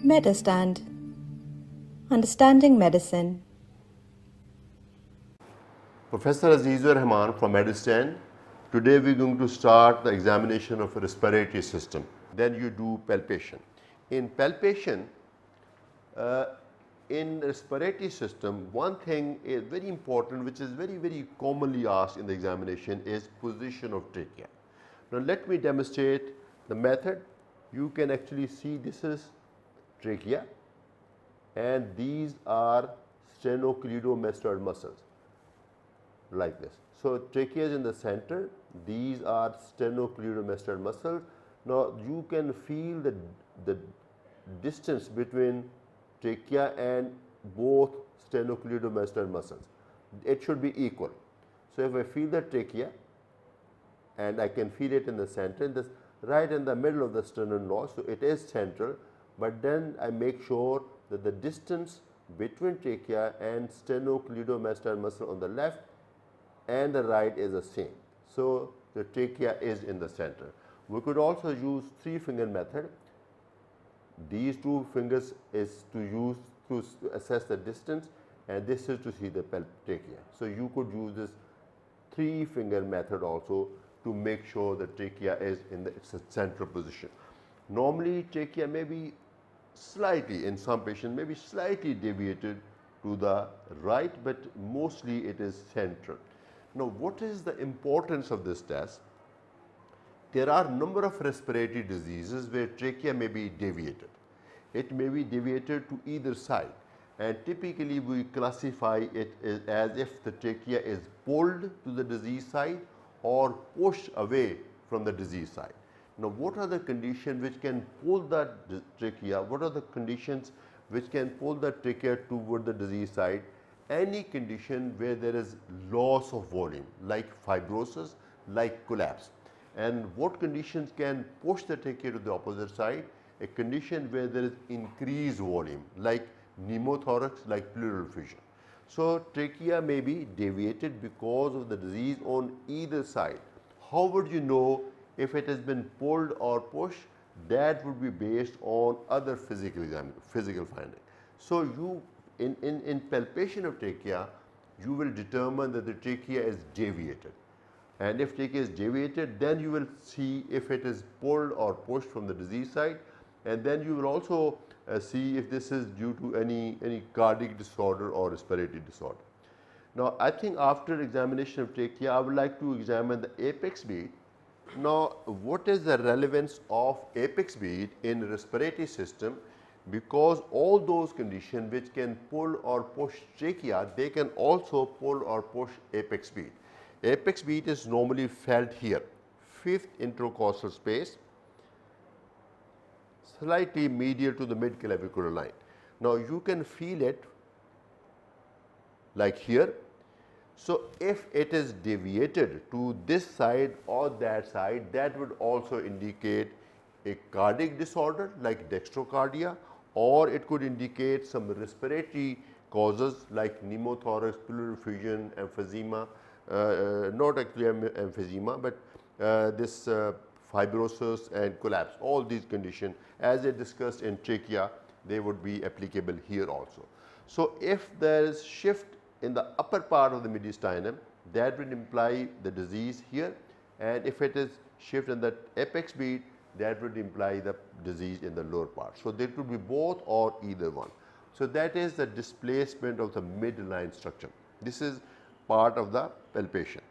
Medurstand. Understanding medicine. Professor Aziz Rehman from Medurstand. Today we are going to start the examination of a respiratory system. Then you do palpation. In palpation, in respiratory system, one thing is very important which is very commonly asked in the examination is position of trachea. Now let me demonstrate the method. You can actually see this is trachea and these are sternocleidomastoid muscles like this. So trachea is in the center, these are sternocleidomastoid muscles. Now you can feel the distance between trachea and both sternocleidomastoid muscles. It should be equal. So if I feel the trachea and I can feel it in the center, this right in the middle of the sternum wall, so it is central, but then I make sure that the distance between trachea and sternocleidomastoid muscle on the left and the right is the same. So the trachea is in the center. We could also use 3-finger method. These 2 fingers is to use to assess the distance and this is to see the trachea. So you could use this 3-finger method also to make sure the trachea is in its central position. Normally trachea may be slightly, in some patients, may be slightly deviated to the right, but mostly it is central. Now what is the importance of this test? There are a number of respiratory diseases where trachea may be deviated. It may be deviated to either side and typically we classify it as if the trachea is pulled to the disease side or pushed away from the disease side. Now what are the conditions which can pull the trachea? What are the conditions which can pull the trachea toward the disease side? Any condition where there is loss of volume like fibrosis, like collapse. And what conditions can push the trachea to the opposite side? A condition where there is increased volume like pneumothorax, like pleural effusion. So trachea may be deviated because of the disease on either side. How would you know if it has been pulled or pushed? That would be based on other physical finding. So you in palpation of trachea, you will determine that the trachea is deviated. And if trachea is deviated, then you will see if it is pulled or pushed from the disease side. And then you will also see if this is due to any cardiac disorder or respiratory disorder. Now I think after examination of trachea, I would like to examine the apex beat. Now what is the relevance of apex beat in respiratory system? Because all those conditions which can pull or push trachea, they can also pull or push apex beat. Apex beat is normally felt here, 5th intercostal space, slightly medial to the mid-clavicular line. Now you can feel it like here. So if it is deviated to this side or that side, that would also indicate a cardiac disorder like dextrocardia, or it could indicate some respiratory causes like pneumothorax, pleural effusion, emphysema, not actually emphysema, but this fibrosis and collapse. All these conditions, as I discussed in trachea, they would be applicable here also. So if there is shift in the upper part of the mediastinum, that would imply the disease here, and if it is shift in the apex beat, that would imply the disease in the lower part. So there could be both or either one. So that is the displacement of the midline structure. This is part of the palpation.